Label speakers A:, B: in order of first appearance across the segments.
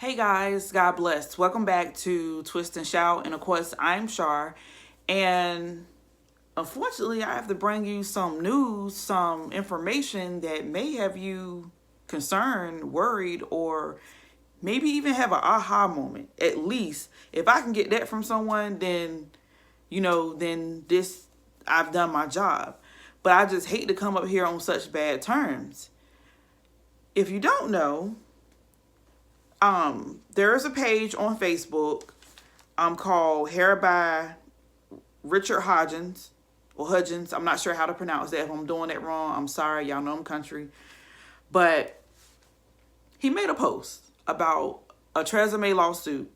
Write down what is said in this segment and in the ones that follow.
A: Hey guys, God bless. Welcome back to Twist and Shout. And of course, I'm Shar. And unfortunately, I have to bring you some news, some information that may have you concerned, worried, or maybe even have an aha moment. At least, if I can get that from someone, then, then I've done my job. But I just hate to come up here on such bad terms. If you don't know, there is a page on Facebook called Hair by Richard Hodgins or Hudgens. I'm not sure how to pronounce that. If I'm doing that wrong, I'm sorry. Y'all know I'm country. But he made a post about a Tresemme lawsuit,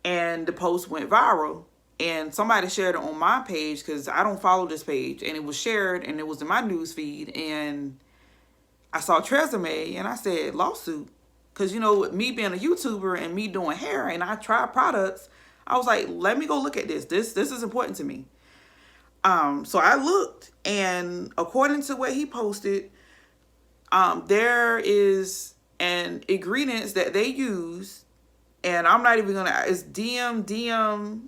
A: and the post went viral. And somebody shared it on my page because I don't follow this page, and it was shared and it was in my news feed. And I saw Tresemme and I said, lawsuit. Because, with me being a YouTuber and me doing hair and I try products, I was like, let me go look at this. This is important to me. So I looked, and according to what he posted, there is an ingredients that they use, and I'm not even gonna. It's DM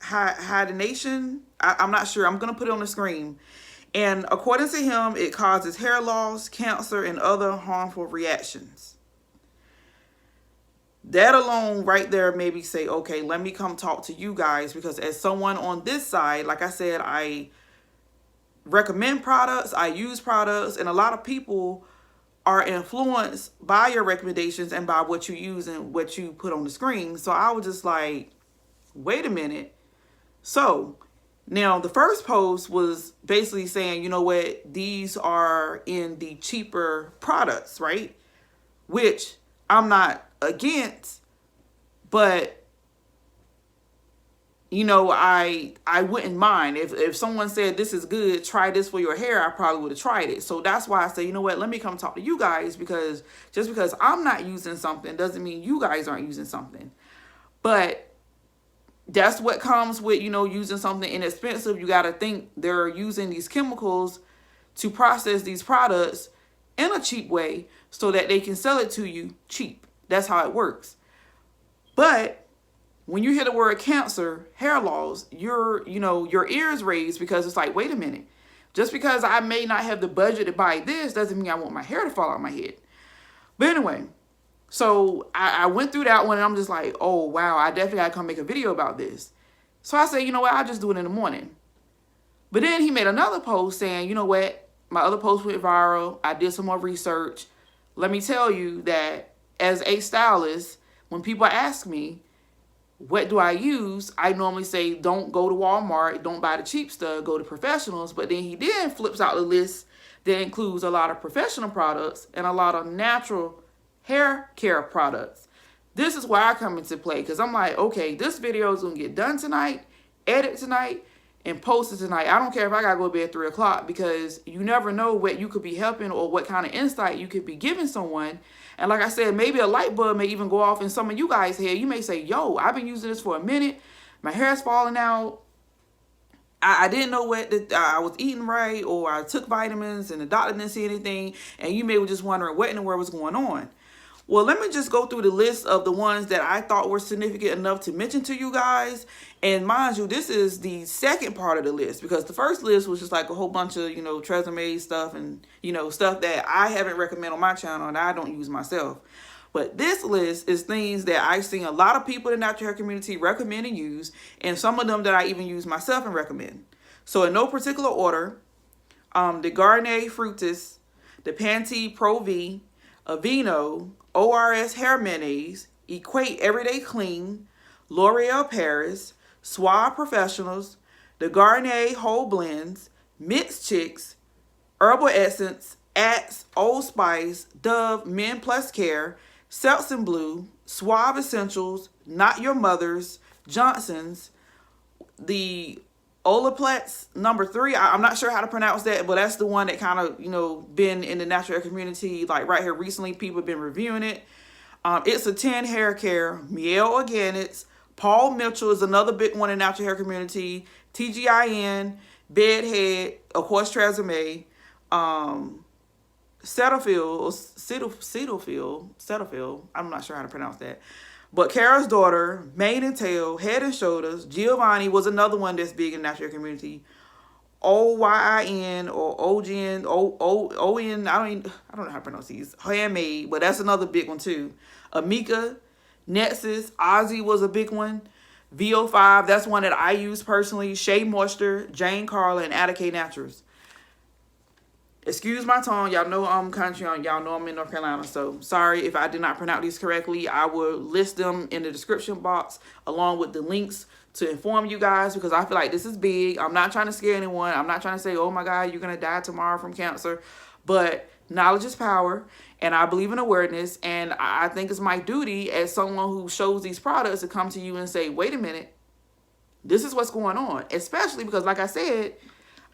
A: hydination. I'm not sure. I'm gonna put it on the screen. And according to him, it causes hair loss, cancer, and other harmful reactions. That alone right there made me say, okay, let me come talk to you guys, because as someone on this side, like I said, I recommend products, I use products, and a lot of people are influenced by your recommendations and by what you use and what you put on the screen. So I was just like, wait a minute. So now the first post was basically saying, you know what, these are in the cheaper products, right? Which I'm not against, but I wouldn't mind if someone said this is good, try this for your hair. I probably would have tried it. So that's why I say, you know what, let me come talk to you guys, because just because I'm not using something doesn't mean you guys aren't using something. But that's what comes with using something inexpensive. You got to think they're using these chemicals to process these products in a cheap way so that they can sell it to you cheap. That's how it works. But when you hear the word cancer, hair loss, your ears raised, because it's like, wait a minute. Just because I may not have the budget to buy this doesn't mean I want my hair to fall out my head. But anyway, so I went through that one, and I'm just like, oh, wow, I definitely got to come make a video about this. So I said, you know what, I'll just do it in the morning. But then he made another post saying, you know what, my other post went viral. I did some more research. Let me tell you that as a stylist, when people ask me, what do I use? I normally say, don't go to Walmart, don't buy the cheap stuff, go to professionals. But then he then flips out the list that includes a lot of professional products and a lot of natural hair care products. This is where I come into play, because I'm like, okay, this video is going to get done tonight, edit tonight, and post it tonight. I don't care if I got to go to bed at 3 o'clock, because you never know what you could be helping or what kind of insight you could be giving someone. And like I said, maybe a light bulb may even go off in some of you guys' head. You may say, yo, I've been using this for a minute. My hair's falling out. I didn't know what I was eating right, or I took vitamins and the doctor didn't see anything. And you may be just wondering what in the world was going on. Well, let me just go through the list of the ones that I thought were significant enough to mention to you guys. And mind you, this is the second part of the list, because the first list was just like a whole bunch of, Tresemme stuff and, stuff that I haven't recommended on my channel and I don't use myself. But this list is things that I've seen a lot of people in the natural hair community recommend and use, and some of them that I even use myself and recommend. So in no particular order, the Garnier Fructis, the Pantene Pro V, Aveeno, ORS Hair Mayonnaise, Equate Everyday Clean, L'Oreal Paris, Suave Professionals, the Garnier Whole Blends, Mixed Chicks, Herbal Essence, Axe, Old Spice, Dove, Men Plus Care, Seltz & Blue, Suave Essentials, Not Your Mother's, Johnson's, the Olaplex #3. I'm not sure how to pronounce that, but that's the one that kind of, been in the natural hair community, like right here recently. People have been reviewing it. It's a 10 hair care, Miele Organics. Paul Mitchell is another big one in the natural hair community. TGIN, Bedhead, of course, Tresemme, Cetaphil. I'm not sure how to pronounce that. But Kara's Daughter, Mane and Tail, Head and Shoulders, Giovanni was another one that's big in the natural community. OYIN or OGN, ON, I don't know how to pronounce these. Handmade, but that's another big one too. Amika, Nexus, Ozzy was a big one. VO5, that's one that I use personally. Shea Moisture, Jane Carla, and Attica Naturals. Excuse my tongue. Y'all know I'm country. Y'all know I'm in North Carolina. So sorry if I did not pronounce these correctly. I will list them in the description box along with the links to inform you guys, because I feel like this is big. I'm not trying to scare anyone. I'm not trying to say, oh my God, you're going to die tomorrow from cancer. But knowledge is power, and I believe in awareness. And I think it's my duty as someone who shows these products to come to you and say, wait a minute, this is what's going on. Especially because, like I said,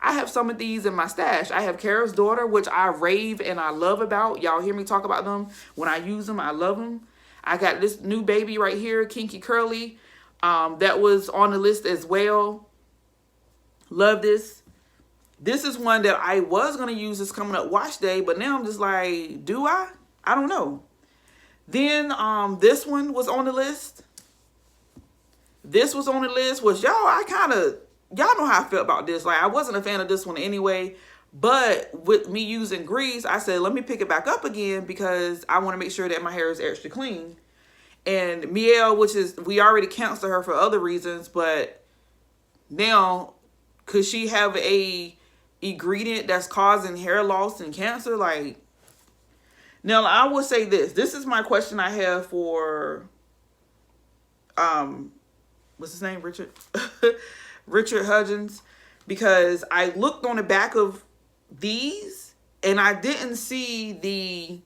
A: I have some of these in my stash. I have Kara's Daughter, which I rave and I love about. Y'all hear me talk about them. When I use them, I love them. I got this new baby right here, Kinky Curly. That was on the list as well. Love this. This is one that I was going to use this coming up wash day, but now I'm just like, do I? I don't know. Then this one was on the list. This was on the list, which y'all know how I felt about this. Like, I wasn't a fan of this one anyway, but with me using grease, I said, let me pick it back up again because I want to make sure that my hair is extra clean. And Miel, which is, we already canceled her for other reasons, but now, could she have a ingredient that's causing hair loss and cancer? Like, now I will say this. This is my question I have for, what's his name? Richard? Richard Hudgens, because I looked on the back of these and I didn't see the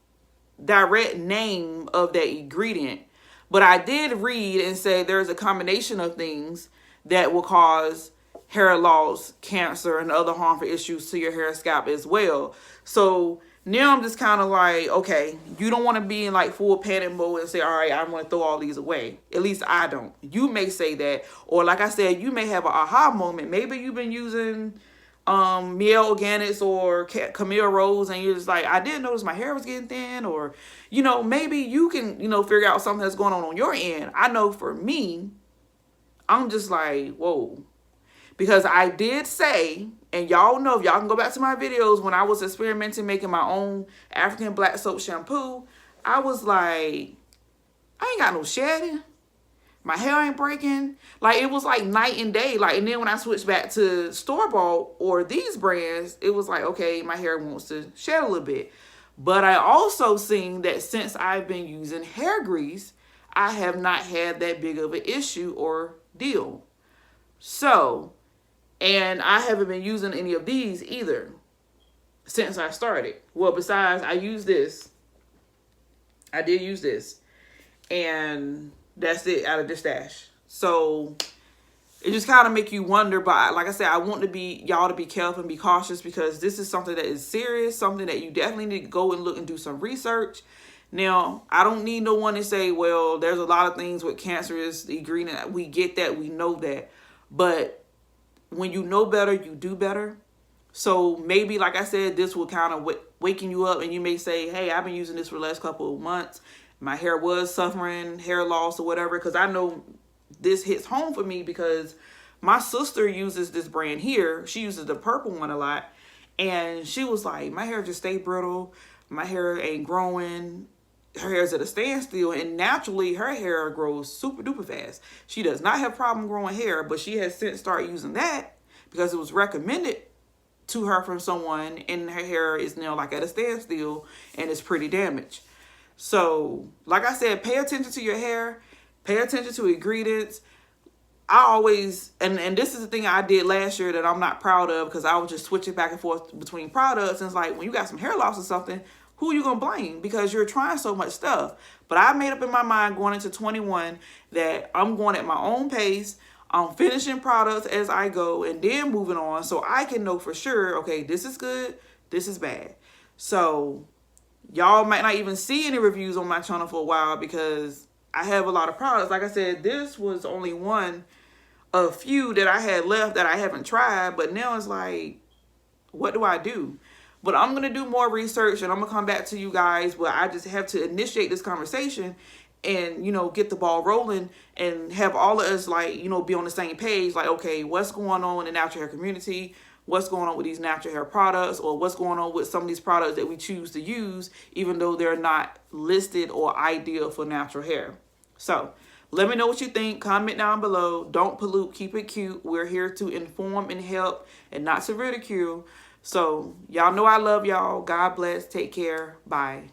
A: direct name of that ingredient, but I did read and say there's a combination of things that will cause hair loss, cancer, and other harmful issues to your hair scalp as well. So now I'm just kind of like, okay, you don't want to be in like full panic mode and say, all right, I'm going to throw all these away. At least I don't. You may say that. Or like I said, you may have an aha moment. Maybe you've been using Miel Organics or Camille Rose and you're just like, I didn't notice my hair was getting thin. Or, you know, maybe you can, you know, figure out something that's going on your end. I know for me, I'm just like, whoa. Because I did say, and y'all know, if y'all can go back to my videos when I was experimenting making my own African black soap shampoo, I was like, I ain't got no shedding. My hair ain't breaking. Like, it was like night and day. Like, and then when I switched back to store-bought or these brands, it was like, okay, my hair wants to shed a little bit. But I also seen that since I've been using hair grease, I have not had that big of an issue or deal. So, and I haven't been using any of these either since I started. Well, besides, I use this. I did use this. And that's it out of the stash. So it just kind of make you wonder. But like I said, I want y'all to be careful and be cautious, because this is something that is serious, something that you definitely need to go and look and do some research. Now, I don't need no one to say, well, there's a lot of things with cancerous ingredient. We get that. We know that. But when you know better, you do better. So maybe, like I said, this will kind of waking you up, and you may say, hey, I've been using this for the last couple of months. My hair was suffering hair loss or whatever, because I know this hits home for me because my sister uses this brand here. She uses the purple one a lot. And she was like, my hair just stay brittle. My hair ain't growing. Her hair's at a standstill, and naturally her hair grows super duper fast. She does not have problem growing hair, but she has since started using that because it was recommended to her from someone, and her hair is now like at a standstill and it's pretty damaged. So like I said, pay attention to your hair, pay attention to ingredients. I always, and this is the thing I did last year that I'm not proud of, because I was just switching back and forth between products. And it's like, when you got some hair loss or something, who are you going to blame? Because you're trying so much stuff. But I made up in my mind going into 21 that I'm going at my own pace. I'm finishing products as I go and then moving on, so I can know for sure, okay, this is good, this is bad. So y'all might not even see any reviews on my channel for a while because I have a lot of products. Like I said, this was only one of few that I had left that I haven't tried. But now it's like, what do I do? But I'm going to do more research and I'm going to come back to you guys. But I just have to initiate this conversation and, you know, get the ball rolling and have all of us, like, you know, be on the same page. Like, okay, what's going on in the natural hair community? What's going on with these natural hair products, or what's going on with some of these products that we choose to use, even though they're not listed or ideal for natural hair. So let me know what you think. Comment down below. Don't pollute. Keep it cute. We're here to inform and help and not to ridicule. So y'all know I love y'all. God bless. Take care. Bye.